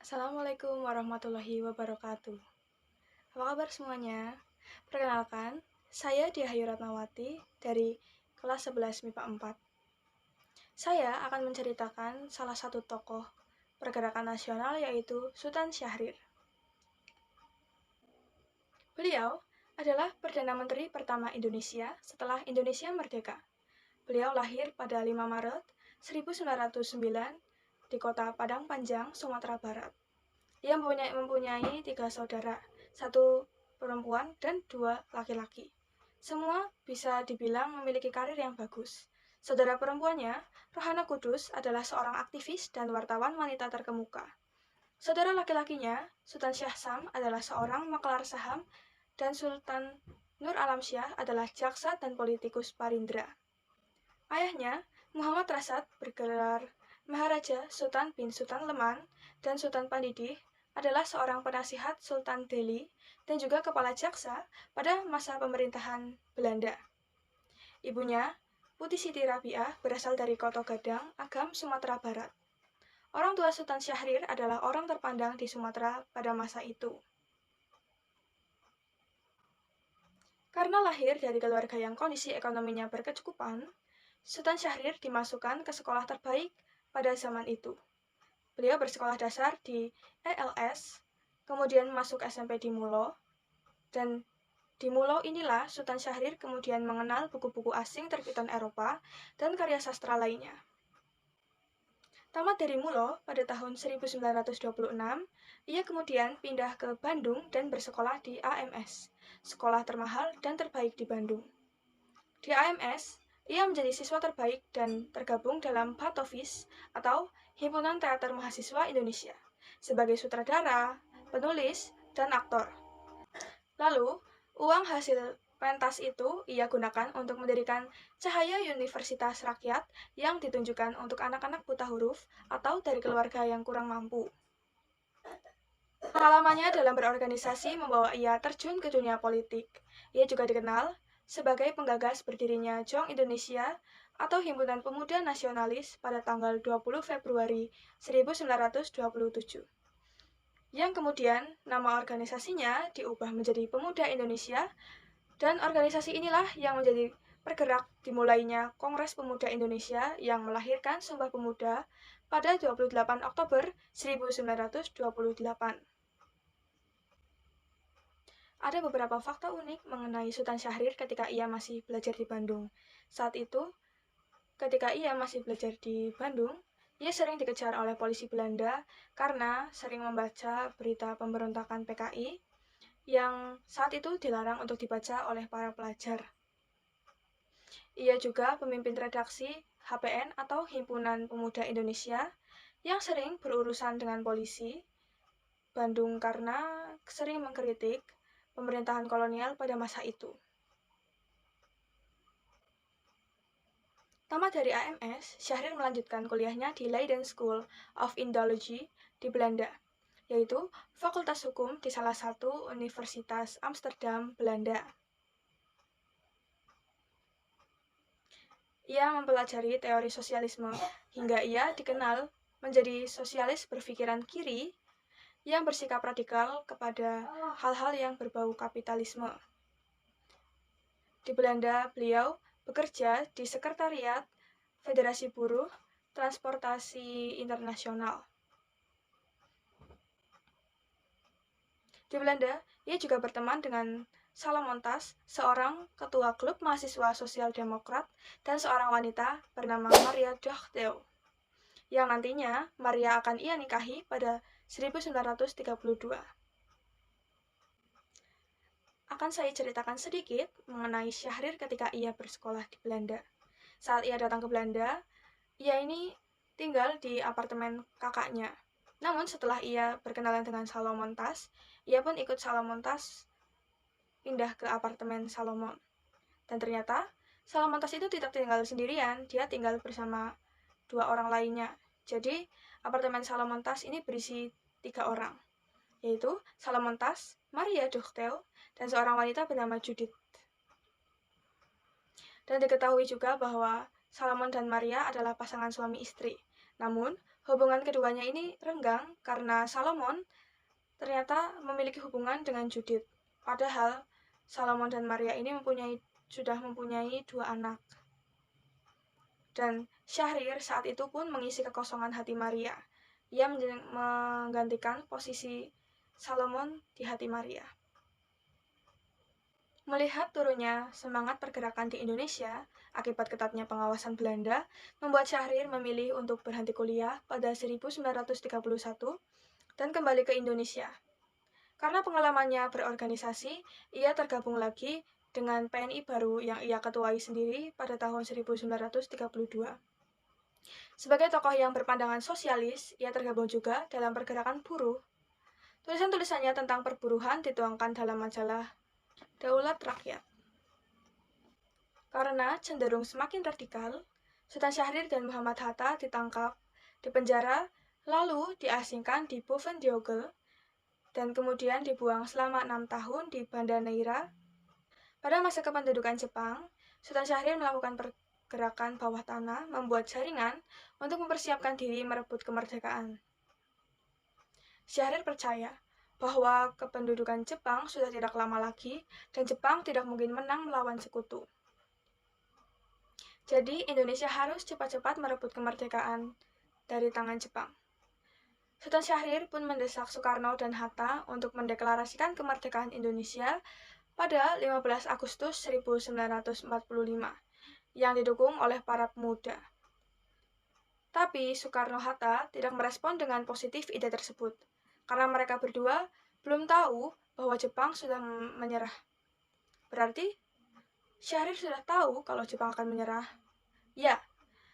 Assalamualaikum warahmatullahi wabarakatuh. Apa kabar semuanya? Perkenalkan, saya Diahayu Ratnawati dari kelas 11 MIPA 4. Saya akan menceritakan salah satu tokoh pergerakan nasional yaitu Sultan Syahrir. Beliau adalah Perdana Menteri pertama Indonesia setelah Indonesia merdeka. Beliau lahir pada 5 Maret 1909 di kota Padang Panjang, Sumatera Barat. Ia mempunyai 3 saudara, 1 perempuan dan 2 laki-laki. Semua bisa dibilang memiliki karir yang bagus. Saudara perempuannya, Rohana Kudus, adalah seorang aktivis dan wartawan wanita terkemuka. Saudara laki-lakinya, Sultan Syahsam, adalah seorang maklar saham, dan Sultan Nur Alamsyah adalah jaksa dan politikus Parindra. Ayahnya, Muhammad Rasad, bergelar Maharaja Sultan bin Sultan Leman, dan Sultan Pandidih adalah seorang penasihat Sultan Delhi dan juga kepala jaksa pada masa pemerintahan Belanda. Ibunya, Putih Siti Rabiah, berasal dari Koto Gadang, Agam, Sumatera Barat. Orang tua Sultan Syahrir adalah orang terpandang di Sumatera pada masa itu. Karena lahir dari keluarga yang kondisi ekonominya berkecukupan, Sultan Syahrir dimasukkan ke sekolah terbaik pada zaman itu. Beliau bersekolah dasar di ELS, kemudian masuk SMP di Mulo, dan di Mulo inilah Sultan Syahrir kemudian mengenal buku-buku asing terbitan Eropa dan karya sastra lainnya. Tamat dari Mulo pada tahun 1926, ia kemudian pindah ke Bandung dan bersekolah di AMS, sekolah termahal dan terbaik di Bandung. Di AMS, ia menjadi siswa terbaik dan tergabung dalam Patovis atau Himpunan Teater Mahasiswa Indonesia sebagai sutradara, penulis, dan aktor. Lalu, uang hasil pentas itu ia gunakan untuk mendirikan Cahaya Universitas Rakyat yang ditunjukkan untuk anak-anak buta huruf atau dari keluarga yang kurang mampu. Pengalamannya dalam berorganisasi membawa ia terjun ke dunia politik. Ia juga dikenal sebagai penggagas berdirinya JONG Indonesia atau Himpunan Pemuda Nasionalis pada tanggal 20 Februari 1927. Yang kemudian nama organisasinya diubah menjadi Pemuda Indonesia, dan organisasi inilah yang menjadi pergerak dimulainya Kongres Pemuda Indonesia yang melahirkan Sumpah Pemuda pada 28 Oktober 1928. Ada beberapa fakta unik mengenai Sultan Syahrir ketika ia masih belajar di Bandung. Saat itu, ketika ia masih belajar di Bandung, ia sering dikejar oleh polisi Belanda karena sering membaca berita pemberontakan PKI yang saat itu dilarang untuk dibaca oleh para pelajar. Ia juga pemimpin redaksi HPN atau Himpunan Pemuda Indonesia yang sering berurusan dengan polisi Bandung karena sering mengkritik pemerintahan kolonial pada masa itu. Tamat dari AMS, Syahrir melanjutkan kuliahnya di Leiden School of Indology di Belanda, yaitu Fakultas Hukum di salah satu Universitas Amsterdam, Belanda. Ia mempelajari teori sosialisme hingga ia dikenal menjadi sosialis berpikiran kiri yang bersikap radikal kepada hal-hal yang berbau kapitalisme. Di Belanda, beliau bekerja di Sekretariat Federasi Buruh Transportasi Internasional. Di Belanda, ia juga berteman dengan Salomon Tas, seorang ketua klub mahasiswa sosial demokrat, dan seorang wanita bernama Maria Dochteu, yang nantinya Maria akan ia nikahi pada 1932. Akan saya ceritakan sedikit mengenai Syahrir ketika ia bersekolah di Belanda. Saat ia datang ke Belanda, ia ini tinggal di apartemen kakaknya. Namun setelah ia berkenalan dengan Salomon Tas, ia pun ikut Salomon Tas pindah ke apartemen Salomon. Dan ternyata Salomon Tas itu tidak tinggal sendirian, dia tinggal bersama 2 orang lainnya. Jadi apartemen Salomon Tas ini berisi 3 orang, yaitu Salomon Tas, Maria Dochteu, dan seorang wanita bernama Judith. Dan diketahui juga bahwa Salomon dan Maria adalah pasangan suami istri. Namun, Hubungan keduanya ini renggang karena Salomon ternyata memiliki hubungan dengan Judith. Padahal Salomon dan Maria ini sudah mempunyai 2 anak. Dan Syahrir saat itu pun mengisi kekosongan hati Maria. Ia menggantikan posisi Salomon di hati Maria. Melihat turunnya semangat pergerakan di Indonesia akibat ketatnya pengawasan Belanda, membuat Syahrir memilih untuk berhenti kuliah pada 1931 dan kembali ke Indonesia. Karena pengalamannya berorganisasi, ia tergabung lagi dengan PNI baru yang ia ketuai sendiri pada tahun 1932. Sebagai tokoh yang berpandangan sosialis, ia tergabung juga dalam pergerakan buruh. Tulisan-tulisannya tentang perburuhan dituangkan dalam majalah Daulat Rakyat. Karena cenderung semakin radikal, Sultan Syahrir dan Muhammad Hatta ditangkap, dipenjara, lalu diasingkan di Boven-Diogel, dan kemudian dibuang selama 6 tahun di Banda Neira. Pada masa kependudukan Jepang, Sultan Syahrir melakukan pergerakan bawah tanah, membuat jaringan untuk mempersiapkan diri merebut kemerdekaan. Syahrir percaya bahwa kependudukan Jepang sudah tidak lama lagi dan Jepang tidak mungkin menang melawan sekutu. Jadi Indonesia harus cepat-cepat merebut kemerdekaan dari tangan Jepang. Sultan Syahrir pun mendesak Soekarno dan Hatta untuk mendeklarasikan kemerdekaan Indonesia pada 15 Agustus 1945 yang didukung oleh para pemuda. Tapi Soekarno-Hatta tidak merespon dengan positif ide tersebut, karena mereka berdua belum tahu bahwa Jepang sudah menyerah. Berarti Syahrir sudah tahu kalau Jepang akan menyerah. Ya,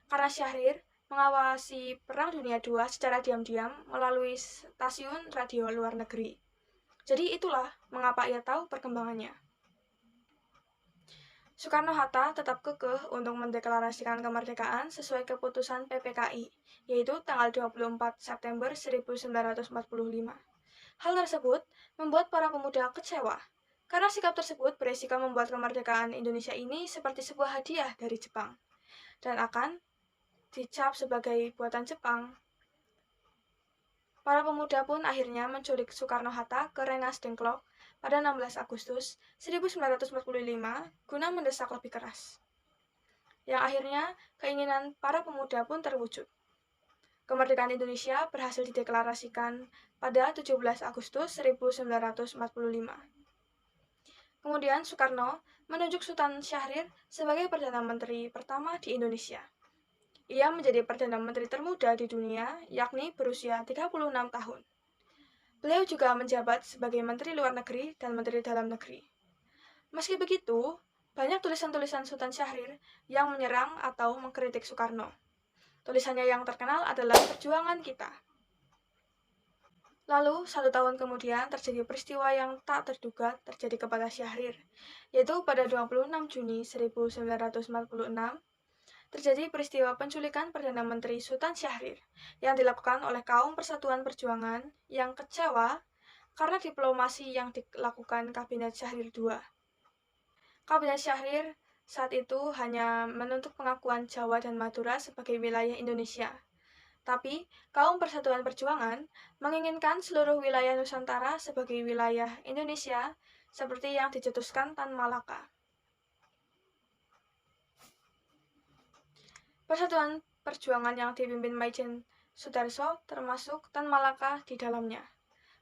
karena Syahrir mengawasi Perang Dunia II secara diam-diam melalui stasiun radio luar negeri. Jadi itulah mengapa ia tahu perkembangannya. Soekarno-Hatta tetap kekeh untuk mendeklarasikan kemerdekaan sesuai keputusan PPKI, yaitu tanggal 24 September 1945. Hal tersebut membuat para pemuda kecewa, karena sikap tersebut beresiko membuat kemerdekaan Indonesia ini seperti sebuah hadiah dari Jepang, dan akan dicap sebagai buatan Jepang. Para pemuda pun akhirnya menculik Soekarno-Hatta ke Rengas Dengklok pada 16 Agustus 1945 guna mendesak lebih keras. Yang akhirnya keinginan para pemuda pun terwujud. Kemerdekaan Indonesia berhasil dideklarasikan pada 17 Agustus 1945. Kemudian Soekarno menunjuk Sultan Syahrir sebagai Perdana Menteri pertama di Indonesia. Ia menjadi Perdana Menteri termuda di dunia, yakni berusia 36 tahun. Beliau juga menjabat sebagai Menteri Luar Negeri dan Menteri Dalam Negeri. Meski begitu, banyak tulisan-tulisan Sultan Syahrir yang menyerang atau mengkritik Soekarno. Tulisannya yang terkenal adalah Perjuangan Kita. Lalu, 1 tahun kemudian terjadi peristiwa yang tak terduga terjadi kepada Syahrir, yaitu pada 26 Juni 1946, terjadi peristiwa penculikan Perdana Menteri Sultan Syahrir yang dilakukan oleh kaum Persatuan Perjuangan yang kecewa karena diplomasi yang dilakukan Kabinet Syahrir II. Kabinet Syahrir saat itu hanya menuntut pengakuan Jawa dan Madura sebagai wilayah Indonesia. Tapi, kaum Persatuan Perjuangan menginginkan seluruh wilayah Nusantara sebagai wilayah Indonesia seperti yang dicetuskan Tan Malaka. Persatuan Perjuangan yang dipimpin Maijen Sudarso termasuk Tan Malaka di dalamnya.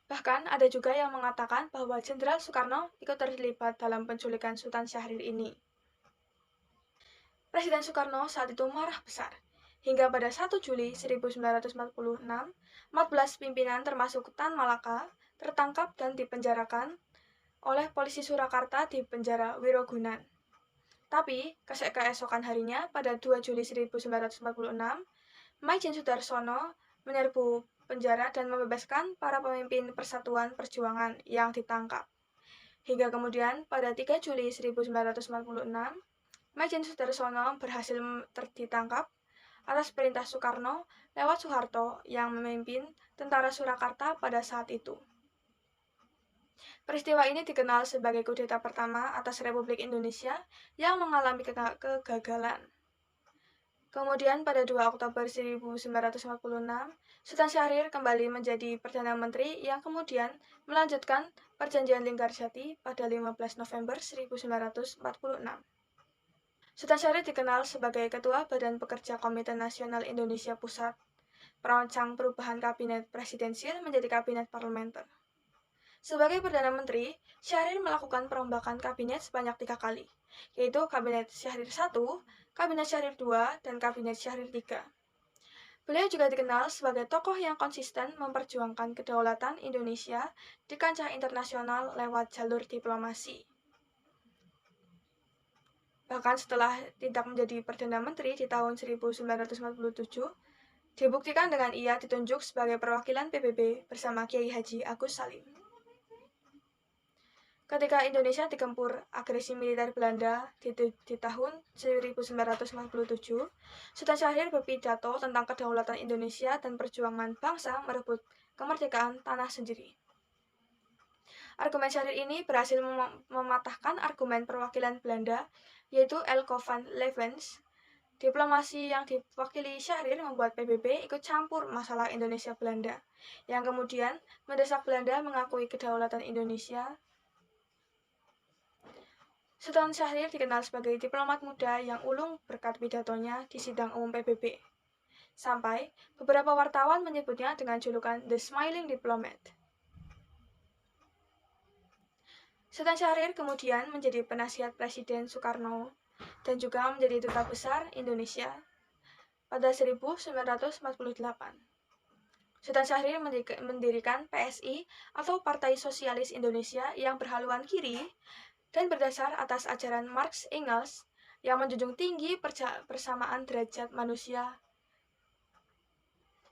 Bahkan ada juga yang mengatakan bahwa Jenderal Soekarno ikut terlibat dalam penculikan Sultan Syahrir ini. Presiden Soekarno saat itu marah besar. Hingga pada 1 Juli 1946, 14 pimpinan termasuk Tan Malaka tertangkap dan dipenjarakan oleh polisi Surakarta di penjara Wirogunan. Tapi, keesokan harinya, pada 2 Juli 1946, Maijen Sudarsono menyerbu penjara dan membebaskan para pemimpin Persatuan Perjuangan yang ditangkap. Hingga kemudian, pada 3 Juli 1946, Maijen Sudarsono berhasil ditangkap atas perintah Soekarno lewat Soeharto yang memimpin tentara Surakarta pada saat itu. Peristiwa ini dikenal sebagai kudeta pertama atas Republik Indonesia yang mengalami kegagalan. Kemudian pada 2 Oktober 1946, Sultan Syahrir kembali menjadi Perdana Menteri yang kemudian melanjutkan Perjanjian Linggarjati pada 15 November 1946. Sultan Syahrir dikenal sebagai Ketua Badan Pekerja Komite Nasional Indonesia Pusat, perancang perubahan kabinet presidensial menjadi kabinet parlementer. Sebagai Perdana Menteri, Syahrir melakukan perombakan kabinet sebanyak 3 kali, yaitu Kabinet Syahrir I, Kabinet Syahrir II, dan Kabinet Syahrir III. Beliau juga dikenal sebagai tokoh yang konsisten memperjuangkan kedaulatan Indonesia di kancah internasional lewat jalur diplomasi. Bahkan setelah tidak menjadi Perdana Menteri di tahun 1947, dibuktikan dengan ia ditunjuk sebagai perwakilan PBB bersama Kiai Haji Agus Salim. Ketika Indonesia digempur agresi militer Belanda di tahun 1947, Sultan Syahrir berpidato tentang kedaulatan Indonesia dan perjuangan bangsa merebut kemerdekaan tanah sendiri. Argumen Syahrir ini berhasil mematahkan argumen perwakilan Belanda, yaitu Elko van Levens. Diplomasi yang diwakili Syahrir membuat PBB ikut campur masalah Indonesia-Belanda, yang kemudian mendesak Belanda mengakui kedaulatan Indonesia. Sultan Syahrir dikenal sebagai diplomat muda yang ulung berkat pidatonya di sidang umum PBB. Sampai beberapa wartawan menyebutnya dengan julukan The Smiling Diplomat. Sultan Syahrir kemudian menjadi penasihat Presiden Soekarno dan juga menjadi duta besar Indonesia pada 1948. Sultan Syahrir mendirikan PSI atau Partai Sosialis Indonesia yang berhaluan kiri dan berdasar atas ajaran Marx Engels yang menjunjung tinggi persamaan derajat manusia.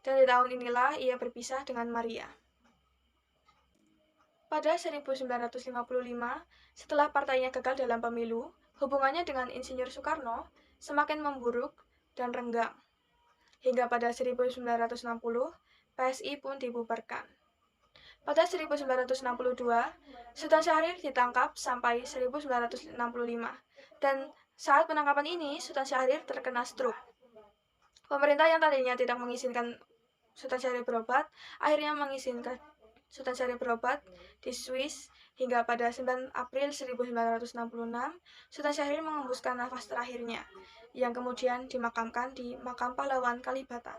Dan di tahun inilah ia berpisah dengan Maria. Pada 1955, setelah partainya gagal dalam pemilu, hubungannya dengan Insinyur Soekarno semakin memburuk dan renggang. Hingga pada 1960, PSI pun dibubarkan. Pada 1962, Sultan Syahrir ditangkap sampai 1965, dan saat penangkapan ini Sultan Syahrir terkena stroke. Pemerintah yang tadinya tidak mengizinkan Sultan Syahrir berobat, akhirnya mengizinkan Sultan Syahrir berobat di Swiss hingga pada 9 April 1966, Sultan Syahrir mengembuskan nafas terakhirnya, yang kemudian dimakamkan di Makam Pahlawan Kalibata.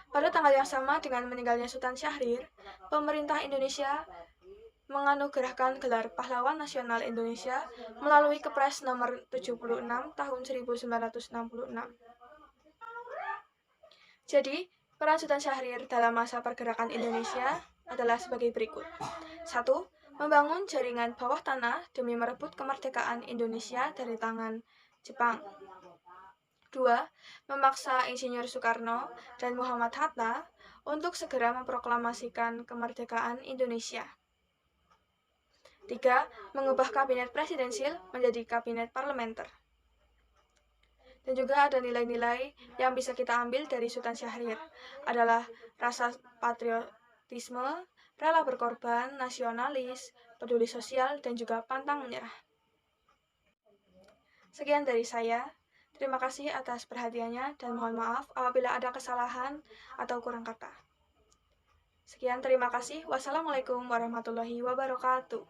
Pada tanggal yang sama dengan meninggalnya Sultan Syahrir, pemerintah Indonesia menganugerahkan gelar Pahlawan Nasional Indonesia melalui Kepres nomor 76 tahun 1966. Jadi, peran Sultan Syahrir dalam masa pergerakan Indonesia adalah sebagai berikut. 1. Membangun jaringan bawah tanah demi merebut kemerdekaan Indonesia dari tangan Jepang. 2. Memaksa Insinyur Soekarno dan Muhammad Hatta untuk segera memproklamasikan kemerdekaan Indonesia. 3. Mengubah kabinet presidensial menjadi kabinet parlementer. Dan juga ada nilai-nilai yang bisa kita ambil dari Sultan Syahrir adalah rasa patriotisme, rela berkorban, nasionalis, peduli sosial, dan juga pantang menyerah. Sekian dari saya. Terima kasih atas perhatiannya dan mohon maaf apabila ada kesalahan atau kurang kata. Sekian, terima kasih. Wassalamualaikum warahmatullahi wabarakatuh.